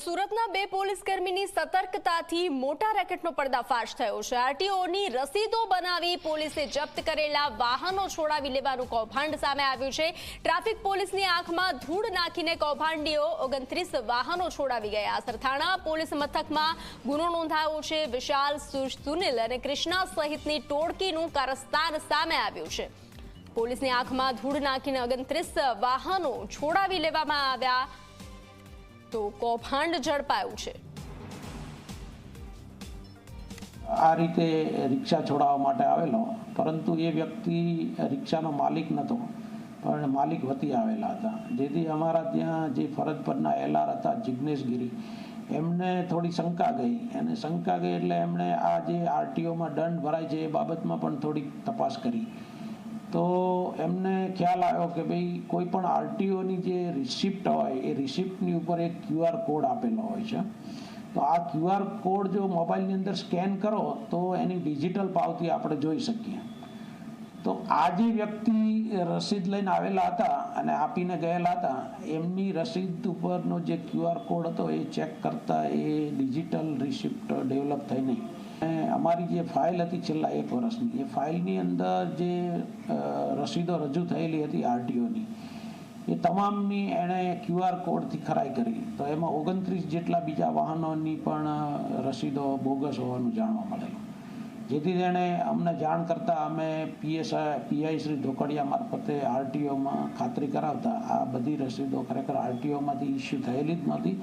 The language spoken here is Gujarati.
સુરતના બે પોલીસકર્મીની સતર્કતાથી મોટા રેકેટનો પર્દાફાશ થયો છે। આરટીઓની રસીદો બનાવી પોલીસે જપ્ત કરેલા વાહનો છોડાવી લેવાનું કૌભાંડ સામે આવ્યું છે। ટ્રાફિક પોલીસની આંખમાં ધૂળ નાખીને કૌભાંડીઓ 29 વાહનો છોડાવી ગયા। સરથાણા પોલીસ મથકમાં ગુનો નોંધાયો છે। વિશાલ, સુનિલ અને કૃષ્ણા સહિતની ટોળકીનું કારસ્તાન સામે આવ્યું છે। પોલીસની આંખમાં ધૂળ નાખીને 29 વાહનો છોડાવી લેવામાં આવ્યા તો કૌભાંડ ઝડપાયું છે। આ રીતે રિક્ષા છોડાવવા માટે આવેલો, પરંતુ એ વ્યક્તિ રિક્ષાનો માલિક નહોતો, પણ માલિક વતી આવેલા હતા। જેથી અમારા ત્યાં જે ફરજ પરના એલઆર હતા જિગ્નેશ ગિરી, એમને થોડી શંકા ગઈ, અને શંકા ગઈ એટલે એમણે આ જે આરટીઓમાં દંડ ભરાય છે એ બાબતમાં પણ થોડીક તપાસ કરી। તો એમને ખ્યાલ આવ્યો કે ભાઈ કોઈ પણ આરટીઓની જે રિસિપ્ટ હોય એ રિસિપ્ટની ઉપર એક ક્યુઆર કોડ આપેલો હોય છે। તો આ ક્યુઆર કોડ જો મોબાઈલની અંદર સ્કેન કરો તો એની ડિજિટલ પાવતી આપણે જોઈ શકીએ। તો આ જે વ્યક્તિ રસીદ લઈને આવેલા હતા અને આપીને ગયેલા હતા, એમની રસીદ ઉપરનો જે ક્યુઆર કોડ હતો એ ચેક કરતા એ ડિજિટલ રિસિપ્ટ ડેવલપ થઈ નહીં। અમારી જે ફાઇલ હતી છેલ્લા 1 વર્ષની, એ ફાઇલની અંદર જે રસીદો રજૂ થયેલી હતી આરટીઓની, એ તમામની એણે ક્યુઆર કોડથી ખરાઈ કરી। તો એમાં 29 જેટલા બીજા વાહનોની પણ રસીદો બોગસ હોવાનું જાણવા મળેલું। જેથી તેણે અમને જાણ કરતાં અમે પીઆઈ શ્રી ઢોકડિયા મારફતે આરટીઓમાં ખાતરી કરાવતા આ બધી રસીદો ખરેખર આરટીઓમાંથી ઇસ્યુ થયેલી જ નહોતી।